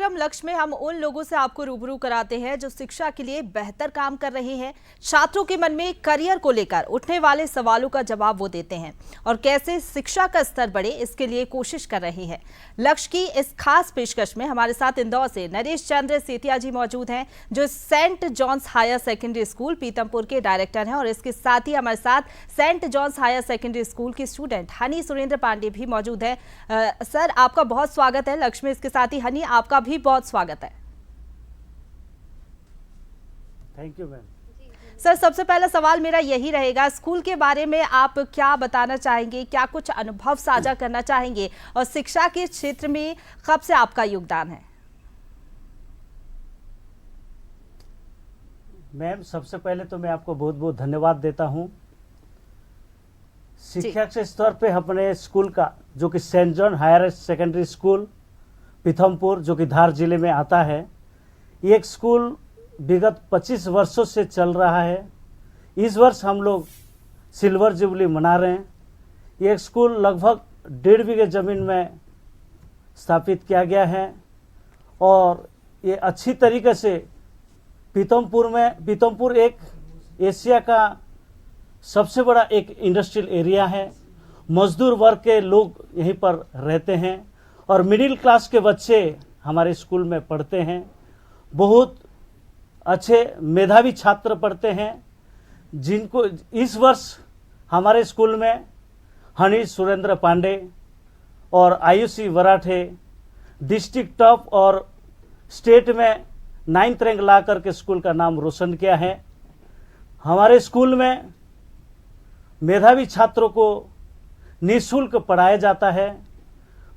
कार्यक्रम लक्ष्य में हम उन लोगों से आपको रूबरू कराते हैं जो शिक्षा के लिए बेहतर काम कर रहे हैं। छात्रों के मन में करियर को लेकर उठने वाले सवालों का जवाब वो देते हैं और कैसे शिक्षा का स्तर बढ़े इसके लिए कोशिश कर रहे हैं। लक्ष्य की इस खास पेशकश में हमारे साथ इंदौर से नरेश चंद्र सेतिया जी मौजूद हैं, जो Saint John's higher secondary school Pithampur के डायरेक्टर हैं, और इसके साथ ही हमारे साथ Saint John's higher secondary school की स्टूडेंट हनी सुरेंद्र पांडे भी मौजूद है। सर, आपका बहुत स्वागत है लक्ष्य में। इसके साथ ही हनी, आपका भी बहुत स्वागत है। Thank you ma'am. सर, सबसे पहला सवाल मेरा यही रहेगा, स्कूल के बारे में आप क्या बताना चाहेंगे, क्या कुछ अनुभव साझा करना चाहेंगे और शिक्षा के क्षेत्र में कब से आपका योगदान है? मैम, सबसे पहले तो मैं आपको बहुत बहुत धन्यवाद देता हूं। शिक्षा के स्तर पे अपने स्कूल का, जो कि Saint John higher secondary school Pithampur, जो कि धार जिले में आता है, ये एक स्कूल विगत 25 वर्षों से चल रहा है। इस वर्ष हम लोग सिल्वर जुबली मना रहे हैं। ये एक स्कूल लगभग 1.5 बीघे ज़मीन में स्थापित किया गया है और ये अच्छी तरीके से पीतमपुर एक एशिया का सबसे बड़ा एक इंडस्ट्रियल एरिया है। मजदूर वर्ग के लोग यहीं पर रहते हैं और मिडिल क्लास के बच्चे हमारे स्कूल में पढ़ते हैं। बहुत अच्छे मेधावी छात्र पढ़ते हैं, जिनको इस वर्ष हमारे स्कूल में हनी सुरेंद्र पांडे और आयुषी वराठे डिस्ट्रिक्ट टॉप और स्टेट में 9th रैंक ला करके स्कूल का नाम रोशन किया है। हमारे स्कूल में मेधावी छात्रों को निःशुल्क पढ़ाया जाता है।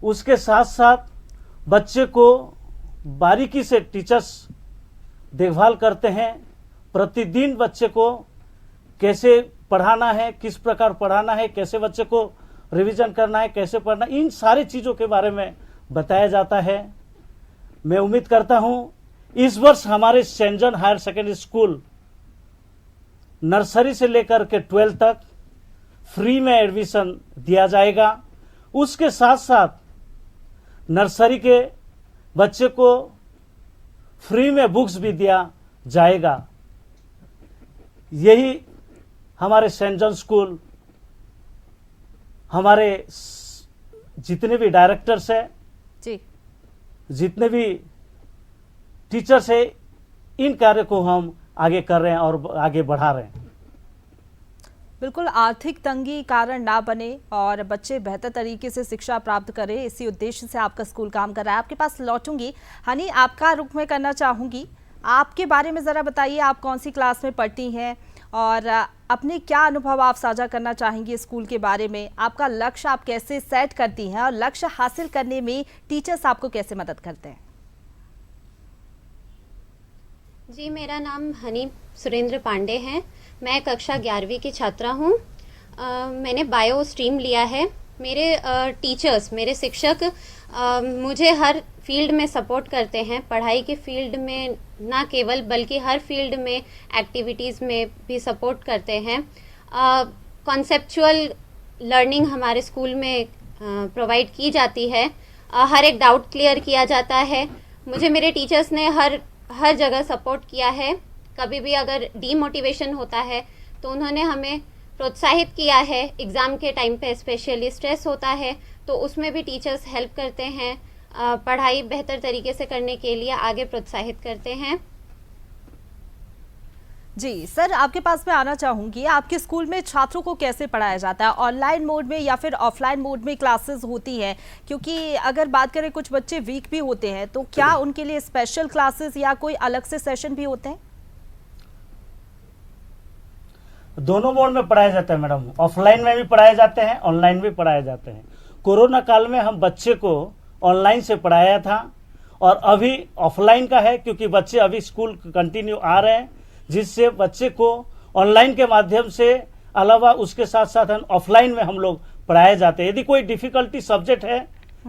उसके साथ साथ बच्चे को बारीकी से टीचर्स देखभाल करते हैं। प्रतिदिन बच्चे को कैसे पढ़ाना है, किस प्रकार पढ़ाना है, कैसे बच्चे को रिवीजन करना है, कैसे पढ़ना, इन सारी चीज़ों के बारे में बताया जाता है। मैं उम्मीद करता हूं इस वर्ष हमारे Saint John higher secondary school nursery से लेकर के 12th तक फ्री में एडमिशन दिया जाएगा। उसके साथ साथ नर्सरी के बच्चे को फ्री में बुक्स भी दिया जाएगा। यही हमारे सेंट जॉन स्कूल, हमारे जितने भी डायरेक्टर्स हैं जी, जितने भी टीचर्स है, इन कार्य को हम आगे कर रहे हैं और आगे बढ़ा रहे हैं। बिल्कुल, आर्थिक तंगी कारण ना बने और बच्चे बेहतर तरीके से शिक्षा प्राप्त करें, इसी उद्देश्य से आपका स्कूल काम कर रहा है। आपके पास लौटूंगी। हनी, आपका रुख में करना चाहूंगी, आपके बारे में ज़रा बताइए, आप कौन सी क्लास में पढ़ती हैं और अपने क्या अनुभव आप साझा करना चाहेंगे स्कूल के बारे में? आपका लक्ष्य आप कैसे सेट करती हैं और लक्ष्य हासिल करने में टीचर्स आपको कैसे मदद करते हैं? जी, मेरा नाम हनी सुरेंद्र पांडे है। मैं कक्षा 11वीं की छात्रा हूँ। मैंने बायो स्ट्रीम लिया है। मेरे टीचर्स, मेरे शिक्षक मुझे हर फील्ड में सपोर्ट करते हैं, पढ़ाई के फील्ड में ना केवल बल्कि हर फील्ड में, एक्टिविटीज़ में भी सपोर्ट करते हैं। कॉन्सेप्चुअल लर्निंग हमारे स्कूल में प्रोवाइड की जाती है। हर एक डाउट क्लियर किया जाता है। मुझे मेरे टीचर्स ने हर जगह सपोर्ट किया है। कभी भी अगर डीमोटिवेशन होता है तो उन्होंने हमें प्रोत्साहित किया है। एग्ज़ाम के टाइम पे स्पेशली स्ट्रेस होता है तो उसमें भी टीचर्स हेल्प करते हैं, पढ़ाई बेहतर तरीके से करने के लिए आगे प्रोत्साहित करते हैं। जी सर, आपके पास मैं आना चाहूँगी, आपके स्कूल में छात्रों को कैसे पढ़ाया जाता है? ऑनलाइन मोड में या फिर ऑफलाइन मोड में क्लासेस होती हैं? क्योंकि अगर बात करें, कुछ बच्चे वीक भी होते हैं, तो क्या उनके लिए स्पेशल क्लासेस या कोई अलग से सेशन भी होते हैं? दोनों मोड में पढ़ाया जाता है मैडम। ऑफलाइन में भी पढ़ाए जाते हैं, ऑनलाइन भी पढ़ाए जाते हैं। कोरोना काल में हम बच्चे को ऑनलाइन से पढ़ाया था और अभी ऑफलाइन का है, क्योंकि बच्चे अभी स्कूल कंटिन्यू आ रहे हैं, जिससे बच्चे को ऑनलाइन के माध्यम से अलावा उसके साथ साथ ऑफलाइन में हम लोग पढ़ाए जाते हैं। यदि कोई डिफिकल्टी सब्जेक्ट है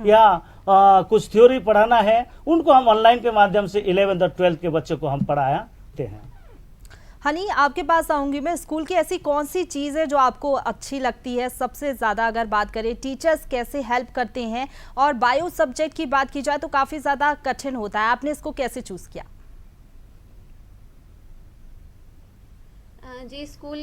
या कुछ थ्योरी पढ़ाना है, उनको हम ऑनलाइन के माध्यम से 11th और 12th के बच्चे को हम पढ़ाते हैं। हनी, आपके पास आऊंगी मैं। स्कूल की ऐसी कौन सी चीज़ है जो आपको अच्छी लगती है सबसे ज़्यादा? अगर बात करें टीचर्स कैसे हेल्प करते हैं, और बायो सब्जेक्ट की बात की जाए तो काफ़ी ज़्यादा कठिन होता है, आपने इसको कैसे चूज़ किया? जी, स्कूल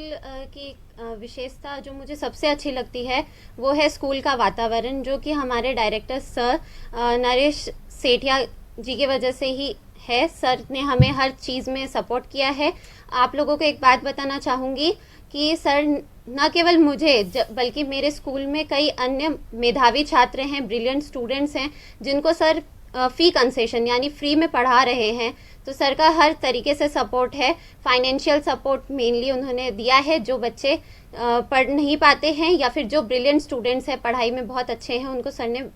की विशेषता जो मुझे सबसे अच्छी लगती है वो है स्कूल का वातावरण, जो कि हमारे डायरेक्टर सर नरेश सेठिया जी की वजह से ही है। सर ने हमें हर चीज़ में सपोर्ट किया है। आप लोगों को एक बात बताना चाहूँगी कि सर न केवल मुझे बल्कि मेरे स्कूल में कई अन्य मेधावी छात्र हैं, ब्रिलियंट स्टूडेंट्स हैं, जिनको सर फ़ी कंसेशन यानी फ्री में पढ़ा रहे हैं। तो सर का हर तरीके से सपोर्ट है। फाइनेंशियल सपोर्ट मेनली उन्होंने दिया है। जो बच्चे पढ़ नहीं पाते हैं या फिर जो ब्रिलियंट स्टूडेंट्स हैं, पढ़ाई में बहुत अच्छे हैं, उनको सर ने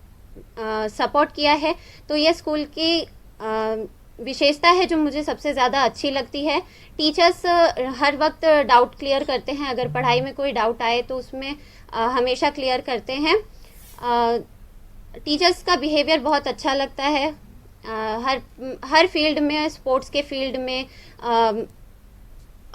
सपोर्ट किया है। तो ये स्कूल की विशेषता है जो मुझे सबसे ज़्यादा अच्छी लगती है। टीचर्स हर वक्त डाउट क्लियर करते हैं। अगर पढ़ाई में कोई डाउट आए तो उसमें हमेशा क्लियर करते हैं। टीचर्स का बिहेवियर बहुत अच्छा लगता है। हर फील्ड में, स्पोर्ट्स के फील्ड में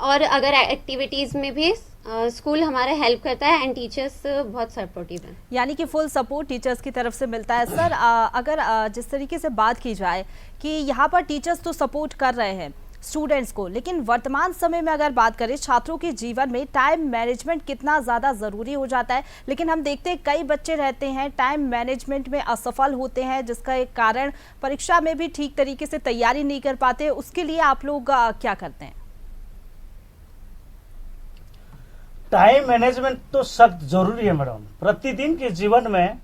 और अगर एक्टिविटीज़ में भी स्कूल हमारा हेल्प करता है एंड टीचर्स बहुत सपोर्टिव हैं। यानी कि फुल सपोर्ट टीचर्स की तरफ से मिलता है। सर, अगर जिस तरीके से बात की जाए कि यहाँ पर टीचर्स तो सपोर्ट कर रहे हैं स्टूडेंट्स को, लेकिन वर्तमान समय में अगर बात करें छात्रों के जीवन में टाइम मैनेजमेंट कितना ज़्यादा ज़रूरी हो जाता है। लेकिन हम देखते हैं कई बच्चे रहते हैं टाइम मैनेजमेंट में असफल होते हैं, जिसका एक कारण परीक्षा में भी ठीक तरीके से तैयारी नहीं कर पाते। उसके लिए आप लोग क्या करते हैं? टाइम मैनेजमेंट तो सख्त जरूरी है मैडम। प्रतिदिन के जीवन में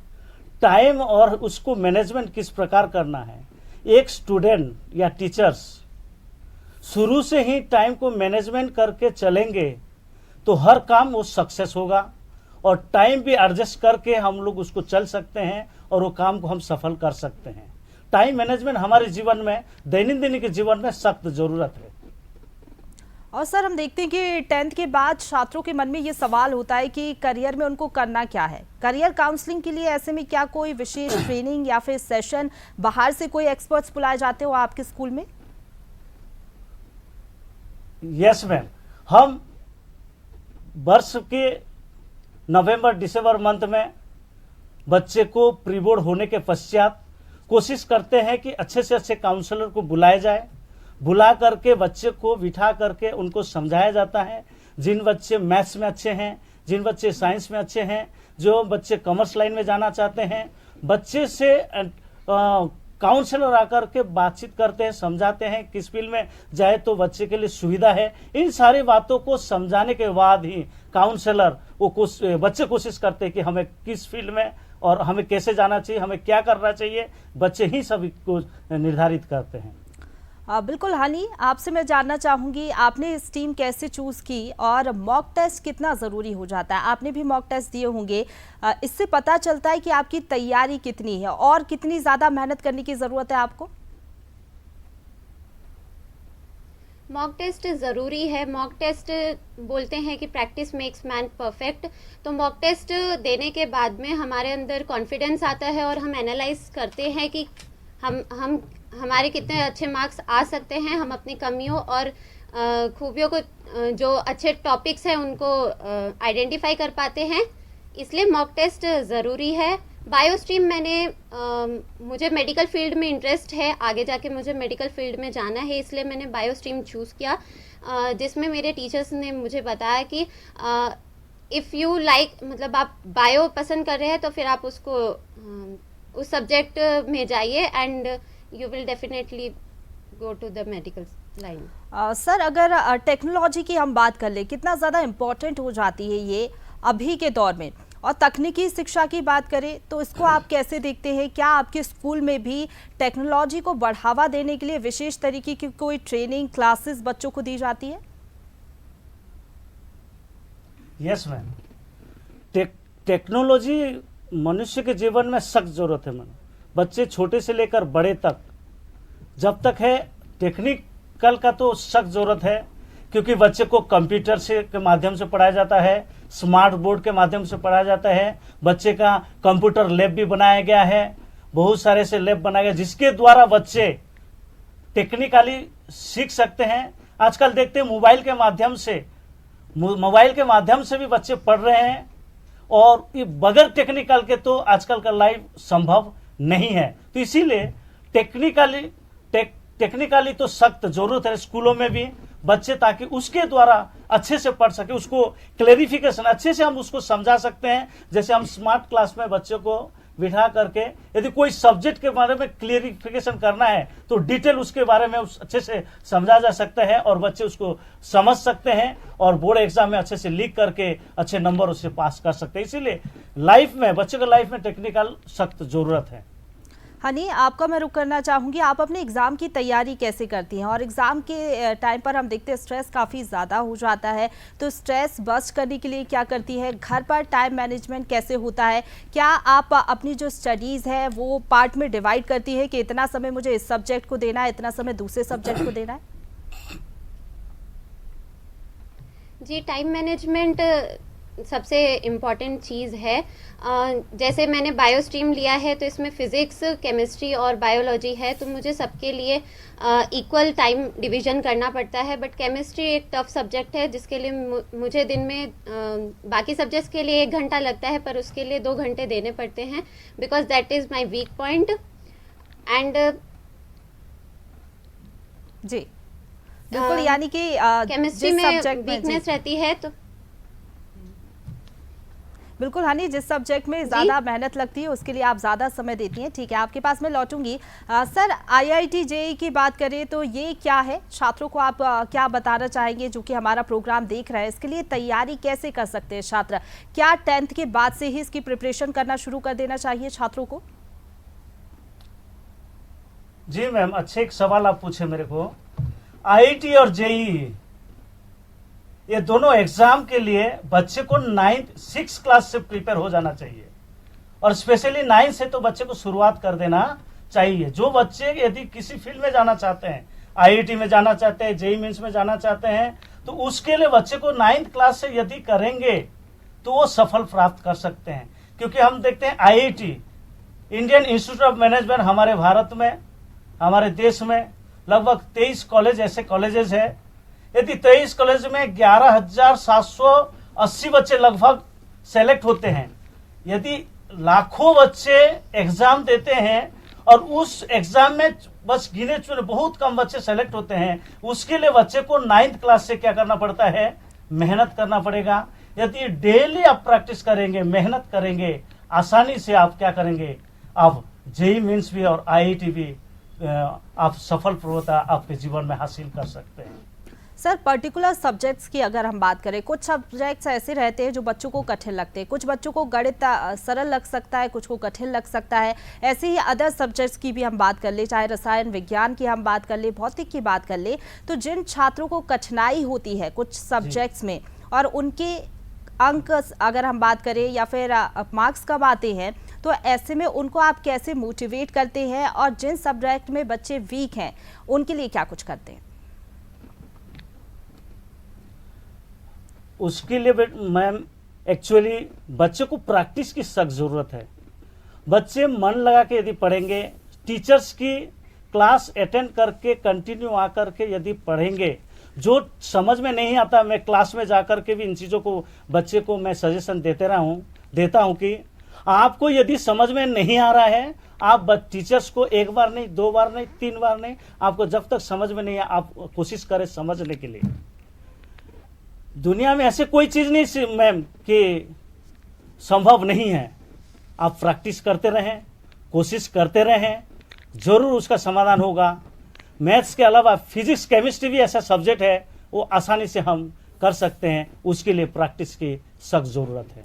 टाइम और उसको मैनेजमेंट किस प्रकार करना है, एक स्टूडेंट या टीचर्स शुरू से ही टाइम को मैनेजमेंट करके चलेंगे तो हर काम वो सक्सेस होगा, और टाइम भी एडजस्ट करके हम लोग उसको चल सकते हैं और वो काम को हम सफल कर सकते हैं। टाइम मैनेजमेंट हमारे जीवन में, दैनंदिन के जीवन में सख्त जरूरत है। और सर, हम देखते हैं कि 10th के बाद छात्रों के मन में ये सवाल होता है कि करियर में उनको करना क्या है। करियर काउंसलिंग के लिए ऐसे में क्या कोई विशेष ट्रेनिंग या फिर सेशन, बाहर से कोई एक्सपर्ट्स बुलाए जाते हो आपके स्कूल में? यस मैम, हम वर्ष के नवंबर दिसंबर मंथ में बच्चे को प्री बोर्ड होने के पश्चात कोशिश करते हैं कि अच्छे से अच्छे काउंसलर को बुलाया जाए। बुला करके बच्चे को बिठा करके उनको समझाया जाता है। जिन बच्चे मैथ्स में अच्छे हैं, जिन बच्चे साइंस में अच्छे हैं, जो बच्चे कॉमर्स लाइन में जाना चाहते हैं, बच्चे से काउंसलर आकर के बातचीत करते हैं, समझाते हैं किस फील्ड में जाए तो बच्चे के लिए सुविधा है। इन सारी बातों को समझाने के बाद ही काउंसलर बच्चे कोशिश करते हैं कि हमें किस फील्ड में और हमें कैसे जाना चाहिए, हमें क्या करना चाहिए, बच्चे ही सभी को निर्धारित करते हैं। बिल्कुल हनी, आपसे मैं जानना चाहूँगी आपने इस टीम कैसे चूज़ की और मॉक टेस्ट कितना ज़रूरी हो जाता है? आपने भी मॉक टेस्ट दिए होंगे, इससे पता चलता है कि आपकी तैयारी कितनी है और कितनी ज़्यादा मेहनत करने की ज़रूरत है आपको। मॉक टेस्ट ज़रूरी है। मॉक टेस्ट बोलते हैं कि प्रैक्टिस मेक्स मैन परफेक्ट। तो मॉक टेस्ट देने के बाद में हमारे अंदर कॉन्फिडेंस आता है और हम एनालाइज करते हैं कि हम हमारे कितने अच्छे मार्क्स आ सकते हैं। हम अपनी कमियों और खूबियों को, जो अच्छे टॉपिक्स हैं उनको आइडेंटिफाई कर पाते हैं। इसलिए मॉक टेस्ट ज़रूरी है। बायो स्ट्रीम मुझे मेडिकल फील्ड में इंटरेस्ट है, आगे जाके मुझे मेडिकल फील्ड में जाना है, इसलिए मैंने बायो स्ट्रीम चूज़ किया, जिसमें मेरे टीचर्स ने मुझे बताया कि इफ़ यू लाइक, मतलब आप बायो पसंद कर रहे हैं तो फिर आप उसको उस सब्जेक्ट में जाइए and you will definitely go to the medical line. Sir, अगर टेक्नोलॉजी की हम बात कर ले, कितना ज़्यादा इम्पोर्टेंट हो जाती है ये अभी के दौर में, और तकनीकी शिक्षा की बात करें तो इसको आप कैसे देखते हैं? क्या आपके स्कूल में भी टेक्नोलॉजी को बढ़ावा देने के लिए विशेष तरीके की कोई ट्रेनिंग क्लासेस बच्चों को दी जाती है? यस मैम, टेक्नोलॉजी मनुष्य के जीवन में सख्त जरूरत है मैम। बच्चे छोटे से लेकर बड़े तक जब तक है, टेक्निकल का तो सख्त जरूरत है, क्योंकि बच्चे को कंप्यूटर से के माध्यम से पढ़ाया जाता है, स्मार्ट बोर्ड के माध्यम से पढ़ाया जाता है। बच्चे का कंप्यूटर लैब भी बनाया गया है, बहुत सारे से लैब बनाया गया जिसके द्वारा बच्चे टेक्निकली सीख सकते हैं। आजकल देखते हैं मोबाइल के माध्यम से भी बच्चे पढ़ रहे हैं, और ये बगैर टेक्निकल के तो आजकल का लाइफ संभव नहीं है। तो इसीलिए टेक्निकली तो सख्त जरूरत है स्कूलों में भी बच्चे, ताकि उसके द्वारा अच्छे से पढ़ सके, उसको क्लेरिफिकेशन अच्छे से हम उसको समझा सकते हैं। जैसे हम स्मार्ट क्लास में बच्चों को बिठा करके यदि कोई सब्जेक्ट के बारे में क्लियरिफिकेशन करना है तो डिटेल उसके बारे में अच्छे से समझा जा सकता है और बच्चे उसको समझ सकते हैं और बोर्ड एग्जाम में अच्छे से लिख करके अच्छे नंबर उससे पास कर सकते हैं। इसीलिए लाइफ में, बच्चों के लाइफ में टेक्निकल सख्त जरूरत है। हनी, आपका मैं रुक करना चाहूँगी, आप अपने एग्ज़ाम की तैयारी कैसे करती हैं? और एग्ज़ाम के टाइम पर हम देखते हैं स्ट्रेस काफ़ी ज़्यादा हो जाता है, तो स्ट्रेस बस्ट करने के लिए क्या करती है? घर पर टाइम मैनेजमेंट कैसे होता है? क्या आप अपनी जो स्टडीज़ है वो पार्ट में डिवाइड करती है कि इतना समय मुझे इस सब्जेक्ट को देना है, इतना समय दूसरे सब्जेक्ट को देना है? जी, टाइम मैनेजमेंट सबसे इम्पॉर्टेंट चीज़ है। जैसे मैंने बायो स्ट्रीम लिया है तो इसमें फ़िज़िक्स, केमिस्ट्री और बायोलॉजी है, तो मुझे सबके लिए इक्वल टाइम डिवीज़न करना पड़ता है। बट केमिस्ट्री एक टफ़ सब्जेक्ट है जिसके लिए मुझे दिन में बाकी सब्जेक्ट्स के लिए 1 घंटा लगता है, पर उसके लिए 2 घंटे देने पड़ते हैं, because that is my weak point. And जी बिल्कुल, यानी कि केमिस्ट्री में वीकनेस रहती है तो बिल्कुल हनी, जिस सब्जेक्ट में ज़्यादा मेहनत लगती है उसके लिए आप ज़्यादा समय देती हैं। ठीक है, आपके पास मैं लौटूंगी। सर, IIT JEE की बात करें तो ये क्या है? छात्रों को आप क्या बताना चाहेंगे जो कि हमारा प्रोग्राम देख रहे हैं? इसके लिए तैयारी कैसे कर सकते हैं छात्र? क्या 10th के बाद से ही इसकी प्रिपरेशन करना शुरू कर देना चाहिए छात्रों को? जी मैम, अच्छे एक सवाल आप पूछे मेरे को। IIT और JEE ये दोनों एग्जाम के लिए बच्चे को 6 क्लास से प्रिपेयर हो जाना चाहिए, और स्पेशली 9 से तो बच्चे को शुरुआत कर देना चाहिए। जो बच्चे यदि किसी फील्ड में जाना चाहते हैं, IIT में जाना चाहते हैं, JEE मेंस में जाना चाहते हैं, तो उसके लिए बच्चे को 9th क्लास से यदि करेंगे तो वो सफल प्राप्त कर सकते हैं। क्योंकि हम देखते हैं IIT, Indian institute of management, हमारे भारत में, हमारे देश में लगभग 23 कॉलेज ऐसे कॉलेजेस है। यदि 23 कॉलेज में 11,780 बच्चे लगभग सेलेक्ट होते हैं, यदि लाखों बच्चे एग्जाम देते हैं और उस एग्जाम में बस गिने चुने बहुत कम बच्चे सेलेक्ट होते हैं, उसके लिए बच्चे को 9th क्लास से क्या करना पड़ता है? मेहनत करना पड़ेगा। यदि डेली आप प्रैक्टिस करेंगे, मेहनत करेंगे, आसानी से आप क्या करेंगे? आप JEE मेंस भी और IIT भी आप सफलता आपके जीवन में हासिल कर सकते हैं। सर, पर्टिकुलर सब्जेक्ट्स की अगर हम बात करें, कुछ सब्जेक्ट्स ऐसे रहते हैं जो बच्चों को कठिन लगते हैं, कुछ बच्चों को गणित सरल लग सकता है, कुछ को कठिन लग सकता है। ऐसे ही अदर सब्जेक्ट्स की भी हम बात कर ले, चाहे रसायन विज्ञान की हम बात कर ले, भौतिक की बात कर ले, तो जिन छात्रों को कठिनाई होती है कुछ सब्जेक्ट्स में और उनके अंक अगर हम बात करें या फिर मार्क्स कम आते हैं, तो ऐसे में उनको आप कैसे मोटिवेट करते हैं? और जिन सब्जेक्ट में बच्चे वीक हैं उनके लिए क्या कुछ करते हैं? उसके लिए मैम एक्चुअली बच्चे को प्रैक्टिस की सख्त ज़रूरत है। बच्चे मन लगा के यदि पढ़ेंगे, टीचर्स की क्लास अटेंड करके कंटिन्यू आकर के यदि पढ़ेंगे, जो समझ में नहीं आता, मैं क्लास में जाकर के भी इन चीज़ों को बच्चे को मैं सजेशन देता हूं कि आपको यदि समझ में नहीं आ रहा है, आप टीचर्स को 1 बार नहीं, 2 बार नहीं, 3 बार नहीं, आपको जब तक समझ में नहीं आए आप कोशिश करें समझने के लिए। दुनिया में ऐसे कोई चीज नहीं मैम कि संभव नहीं है। आप प्रैक्टिस करते रहें, कोशिश करते रहें, जरूर उसका समाधान होगा। मैथ्स के अलावा फिजिक्स, केमिस्ट्री भी ऐसा सब्जेक्ट है वो आसानी से हम कर सकते हैं, उसके लिए प्रैक्टिस की सख्त जरूरत है।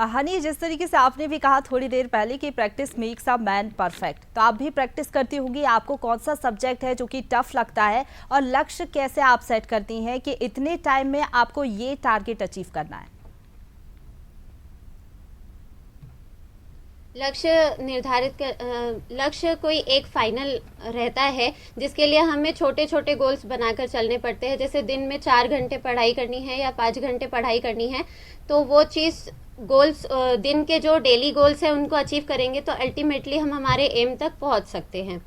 हनी, जिस तरीके से आपने भी कहा थोड़ी देर पहले कि practice makes a man perfect, तो आप भी प्रैक्टिस करती होंगी। आपको कौन सा सब्जेक्ट है जो कि टफ लगता है और लक्ष्य कैसे आप सेट करती हैं कि इतने टाइम में आपको ये टारगेट अचीव करना है? लक्ष्य कोई एक फाइनल रहता है जिसके लिए हमें छोटे छोटे गोल्स बनाकर चलने पड़ते हैं। जैसे दिन में 4 घंटे पढ़ाई करनी है या 5 घंटे पढ़ाई करनी है, तो वो चीज़ गोल्स, दिन के जो डेली गोल्स हैं उनको अचीव करेंगे तो अल्टीमेटली हम हमारे एम तक पहुंच सकते हैं।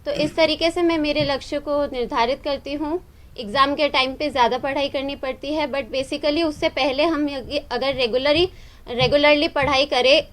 तो इस तरीके से मैं मेरे लक्ष्य को निर्धारित करती हूँ एग्ज़ाम के टाइम पे ज़्यादा पढ़ाई करनी पड़ती है, बट बेसिकली उससे पहले हम अगर रेगुलरली पढ़ाई करें,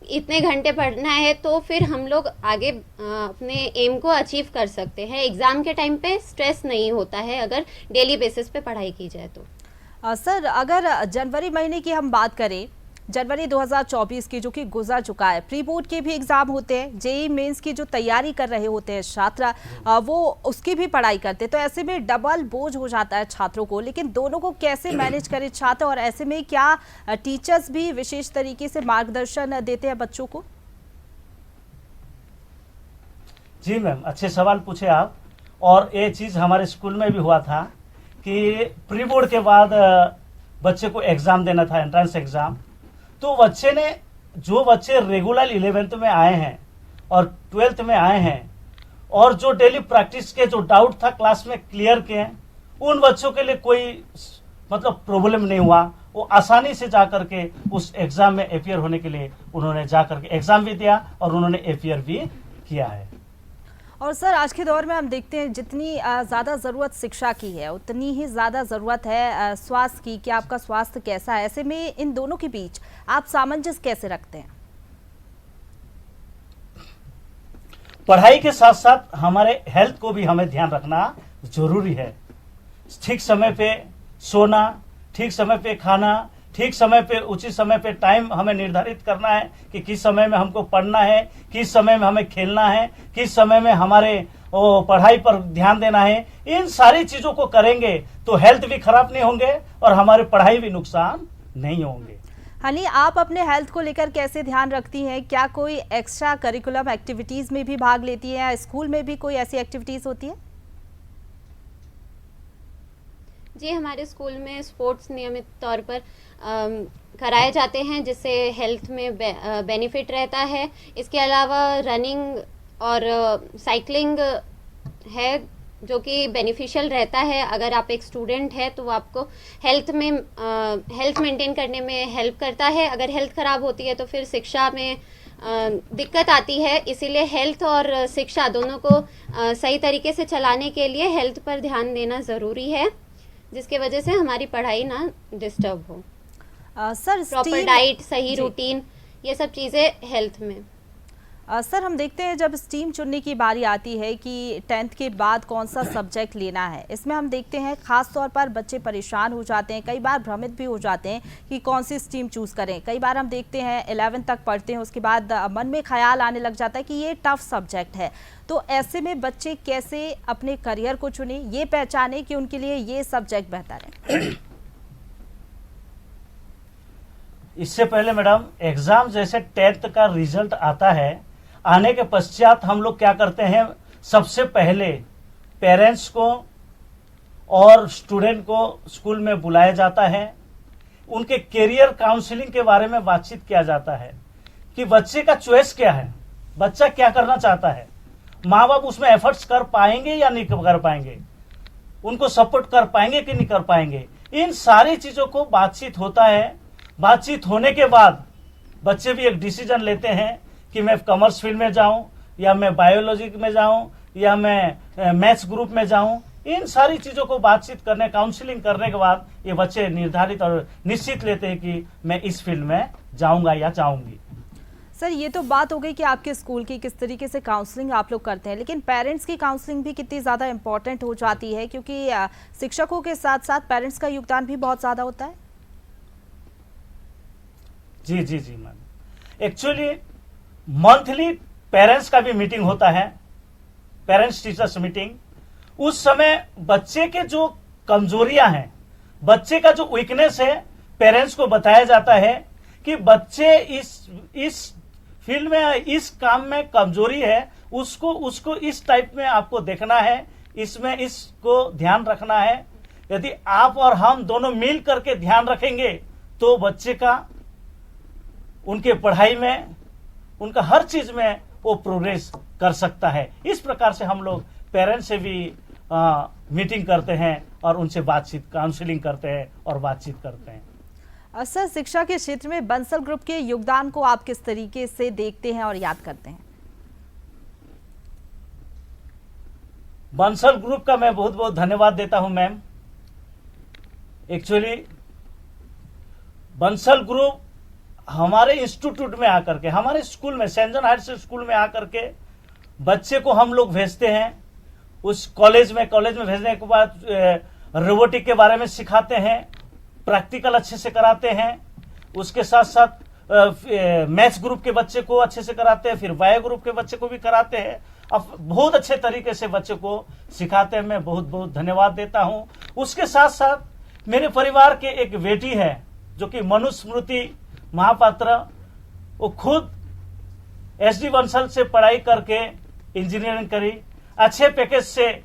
इतने घंटे पढ़ना है, तो फिर हम लोग आगे अपने एम को अचीव कर सकते हैं। एग्ज़ाम के टाइम पे स्ट्रेस नहीं होता है अगर डेली बेसिस पे पढ़ाई की जाए तो। सर, अगर जनवरी महीने की हम बात करें, जनवरी 2024 की जो कि गुजर चुका है, प्री बोर्ड के भी एग्जाम होते हैं, जेईई मेंस की जो तैयारी कर रहे होते हैं छात्र, वो उसकी भी पढ़ाई करते हैं, तो ऐसे में डबल बोझ हो जाता है छात्रों को। लेकिन दोनों को कैसे मैनेज करें छात्र, और ऐसे में क्या टीचर्स भी विशेष तरीके से मार्गदर्शन देते हैं बच्चों को? जी मैम, अच्छे सवाल पूछे आप। और ये चीज़ हमारे स्कूल में भी हुआ था कि प्री बोर्ड के बाद बच्चे को एग्ज़ाम देना था, एंट्रेंस एग्ज़ाम। तो जो बच्चे रेगुलर 11th में आए हैं और 12th में आए हैं और जो डेली प्रैक्टिस के जो डाउट था क्लास में क्लियर किए, उन बच्चों के लिए कोई मतलब प्रॉब्लम नहीं हुआ। वो आसानी से जा करके उस एग्ज़ाम में अपियर होने के लिए उन्होंने जा करके एग्ज़ाम भी दिया और उन्होंने अपियर भी किया है। और सर, आज के दौर में हम देखते हैं जितनी ज़्यादा ज़रूरत शिक्षा की है, उतनी ही ज़्यादा ज़रूरत है स्वास्थ्य की, कि आपका स्वास्थ्य कैसा है। ऐसे में इन दोनों के बीच आप सामंजस्य कैसे रखते हैं? पढ़ाई के साथ साथ हमारे हेल्थ को भी हमें ध्यान रखना जरूरी है। ठीक समय पे सोना, ठीक समय पे खाना, ठीक समय पे उचित समय पे टाइम हमें निर्धारित करना है कि किस समय में हमको पढ़ना है, किस समय में हमें खेलना है, किस समय में हमारे पढ़ाई पर ध्यान देना है। इन सारी चीज़ों को करेंगे तो हेल्थ भी खराब नहीं होंगे और हमारे पढ़ाई भी नुकसान नहीं होंगे। हनी, आप अपने हेल्थ को लेकर कैसे ध्यान रखती हैं? क्या कोई एक्स्ट्रा करिकुलम एक्टिविटीज़ में भी भाग लेती हैं या स्कूल में भी कोई ऐसी एक्टिविटीज़ होती है? जी, हमारे स्कूल में स्पोर्ट्स नियमित तौर पर कराए जाते हैं, जिससे हेल्थ में बेनिफिट रहता है। इसके अलावा रनिंग और साइकिलिंग है जो कि बेनिफिशियल रहता है। अगर आप एक स्टूडेंट है तो आपको हेल्थ मेंटेन करने में हेल्प करता है। अगर हेल्थ ख़राब होती है तो फिर शिक्षा में दिक्कत आती है। इसीलिए हेल्थ और शिक्षा दोनों को सही तरीके से चलाने के लिए हेल्थ पर ध्यान देना ज़रूरी है, जिसके वजह से हमारी पढ़ाई ना डिस्टर्ब हो। सर, प्रॉपर डाइट, सही रूटीन, ये सब चीज़ें हेल्थ में। सर, हम देखते हैं जब स्ट्रीम चुनने की बारी आती है कि 10th के बाद कौन सा सब्जेक्ट लेना है, इसमें हम देखते हैं ख़ास तौर पर बच्चे परेशान हो जाते हैं, कई बार भ्रमित भी हो जाते हैं कि कौन सी स्ट्रीम चूज़ करें। कई बार हम देखते हैं 11th तक पढ़ते हैं, उसके बाद मन में ख्याल आने लग जाता है कि ये टफ सब्जेक्ट है। तो ऐसे में बच्चे कैसे अपने करियर को चुने, ये पहचाने कि उनके लिए ये सब्जेक्ट बेहतर है? इससे पहले मैडम, एग्ज़ाम जैसे 10th का रिजल्ट आता है, आने के पश्चात हम लोग क्या करते हैं, सबसे पहले पेरेंट्स को और स्टूडेंट को स्कूल में बुलाया जाता है। उनके करियर काउंसलिंग के बारे में बातचीत किया जाता है कि बच्चे का चॉइस क्या है, बच्चा क्या करना चाहता है, माँ बाप उसमें एफर्ट्स कर पाएंगे या नहीं कर पाएंगे, उनको सपोर्ट कर पाएंगे कि नहीं कर पाएंगे। इन सारी चीज़ों को बातचीत होता है। बातचीत होने के बाद बच्चे भी एक डिसीजन लेते हैं कि मैं कॉमर्स फील्ड में जाऊं या मैं बायोलॉजी में जाऊं या मैं मैथ्स ग्रुप में जाऊं। इन सारी चीज़ों को बातचीत करने, काउंसलिंग करने के बाद ये बच्चे निर्धारित और निश्चित लेते हैं कि मैं इस फील्ड में जाऊंगा या जाऊंगी। सर, ये तो बात हो गई कि आपके स्कूल की किस तरीके से काउंसलिंग आप लोग करते हैं, लेकिन पेरेंट्स की काउंसलिंग भी कितनी ज़्यादा इम्पॉर्टेंट हो जाती है, क्योंकि शिक्षकों के साथ साथ पेरेंट्स का योगदान भी बहुत ज़्यादा होता है। जी जी जी मैम, एक्चुअली मंथली पेरेंट्स का भी मीटिंग होता है, पेरेंट्स टीचर्स मीटिंग। उस समय बच्चे के जो कमजोरियां हैं, बच्चे का जो वीकनेस है, पेरेंट्स को बताया जाता है कि बच्चे इस फील्ड में, इस काम में कमजोरी है, उसको इस टाइप में आपको देखना है, इसमें इसको ध्यान रखना है। यदि आप और हम दोनों मिल करके ध्यान रखेंगे तो बच्चे का उनके पढ़ाई में, उनका हर चीज में वो प्रोग्रेस कर सकता है। इस प्रकार से हम लोग पेरेंट्स से भी मीटिंग करते हैं और उनसे बातचीत, काउंसलिंग करते हैं और बातचीत करते हैं। सर, शिक्षा के क्षेत्र में बंसल ग्रुप के योगदान को आप किस तरीके से देखते हैं और याद करते हैं? बंसल ग्रुप का मैं बहुत बहुत धन्यवाद देता हूं मैम। एक्चुअली बंसल ग्रुप हमारे इंस्टीट्यूट में आकर के, हमारे स्कूल में, सेंट जॉन हायर स्कूल में आकर के बच्चे को हम लोग भेजते हैं उस कॉलेज में भेजने के बाद रोबोटिक के बारे में सिखाते हैं, प्रैक्टिकल अच्छे से कराते हैं। उसके साथ साथ मैथ्स ग्रुप के बच्चे को अच्छे से कराते हैं, फिर बायो ग्रुप के बच्चे को भी कराते हैं। अब बहुत अच्छे तरीके से बच्चे को सिखाते हैं। मैं बहुत बहुत धन्यवाद देता हूं। उसके साथ साथ मेरे परिवार के एक बेटी है जो कि मनुस्मृति महापात्र, वो खुद SD बंसल से पढ़ाई करके इंजीनियरिंग करी, अच्छे पैकेज से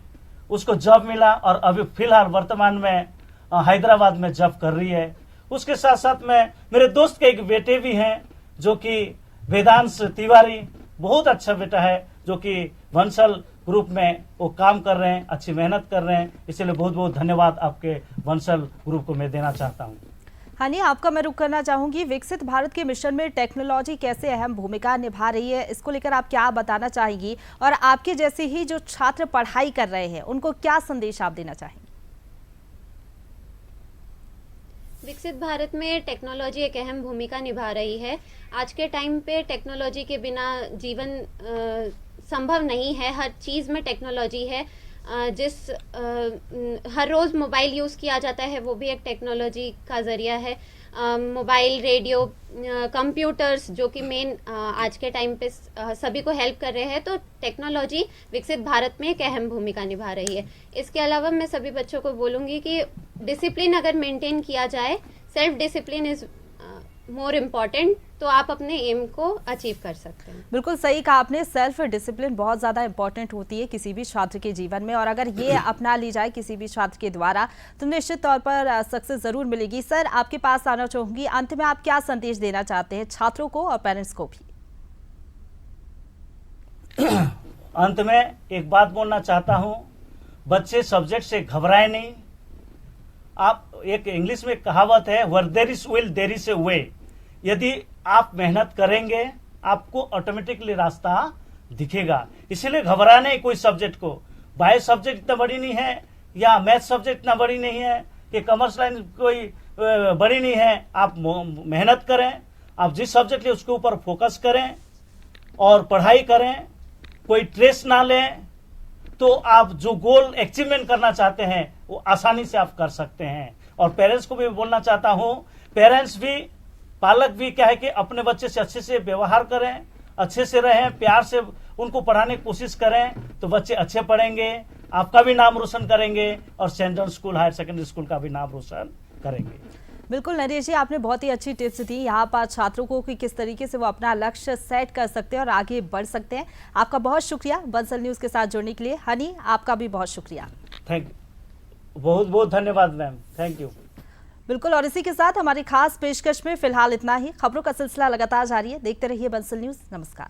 उसको जॉब मिला और अभी फिलहाल वर्तमान में हैदराबाद में जॉब कर रही है। उसके साथ साथ में मेरे दोस्त के एक बेटे भी हैं जो कि वेदांश तिवारी, बहुत अच्छा बेटा है जो कि बंसल ग्रुप में वो काम कर रहे हैं, अच्छी मेहनत कर रहे हैं। इसलिए बहुत बहुत धन्यवाद आपके बंसल ग्रुप को मैं देना चाहता हूँ। हनी, आपका मैं रुख करना चाहूंगी। विकसित भारत के मिशन में टेक्नोलॉजी कैसे अहम भूमिका निभा रही है, इसको लेकर आप क्या बताना चाहेंगी, और आपके जैसे ही जो छात्र पढ़ाई कर रहे हैं उनको क्या संदेश आप देना चाहेंगे? विकसित भारत में टेक्नोलॉजी एक अहम भूमिका निभा रही है। आज के टाइम पे टेक्नोलॉजी के बिना जीवन संभव नहीं है। हर चीज़ में टेक्नोलॉजी है। हर रोज़ मोबाइल यूज़ किया जाता है, वो भी एक टेक्नोलॉजी का ज़रिया है। मोबाइल, रेडियो, कंप्यूटर्स जो कि मेन आज के टाइम पे सभी को हेल्प कर रहे हैं। तो टेक्नोलॉजी विकसित भारत में एक अहम भूमिका निभा रही है। इसके अलावा मैं सभी बच्चों को बोलूँगी कि डिसिप्लिन अगर मेंटेन किया जाए, self discipline is more important, तो आप अपने एम को अचीव कर सकते हैं। बिल्कुल सही कहा आपने। सेल्फ डिसिप्लिन बहुत ज़्यादा इंपॉर्टेंट होती है किसी भी छात्र के जीवन में, और अगर ये अपना ली जाए किसी भी छात्र के द्वारा तो निश्चित तौर पर सक्सेस ज़रूर मिलेगी। सर, आपके पास आना चाहूँगी। अंत में आप क्या संदेश देना चाहते हैं छात्रों को और पेरेंट्स को भी? अंत में एक बात बोलना चाहता हूँ, बच्चे सब्जेक्ट से घबराए नहीं। आप, एक इंग्लिश में कहावत है, where there is will there is a way. यदि आप मेहनत करेंगे आपको ऑटोमेटिकली रास्ता दिखेगा। इसलिए घबराने कोई सब्जेक्ट को, बायो सब्जेक्ट इतना बड़ी नहीं है या मैथ सब्जेक्ट इतना बड़ी नहीं है कि कॉमर्स लाइन कोई बड़ी नहीं है। आप मेहनत करें, आप जिस सब्जेक्ट ले उसके ऊपर फोकस करें और पढ़ाई करें, कोई स्ट्रेस ना लें, तो आप जो गोल अचीवमेंट करना चाहते हैं वो आसानी से आप कर सकते हैं। और पेरेंट्स को भी बोलना चाहता हूं, पेरेंट्स भी, पालक भी क्या है कि अपने बच्चे से अच्छे से व्यवहार करें, अच्छे से रहें, प्यार से उनको पढ़ाने की कोशिश करें, तो बच्चे अच्छे पढ़ेंगे, आपका भी नाम रोशन करेंगे और Saint John school higher secondary school का भी नाम रोशन करेंगे। बिल्कुल नरेश जी, आपने बहुत ही अच्छी टिप्स दी यहाँ पर छात्रों को कि किस तरीके से वो अपना लक्ष्य सेट कर सकते हैं और आगे बढ़ सकते हैं। आपका बहुत शुक्रिया बंसल न्यूज़ के साथ जुड़ने के लिए। हनी, आपका भी बहुत शुक्रिया। थैंक यू, बहुत बहुत धन्यवाद मैम, थैंक यू। बिल्कुल, और इसी के साथ हमारी खास पेशकश में फिलहाल इतना ही। खबरों का सिलसिला लगातार जारी है, देखते रहिए बंसल न्यूज़। नमस्कार।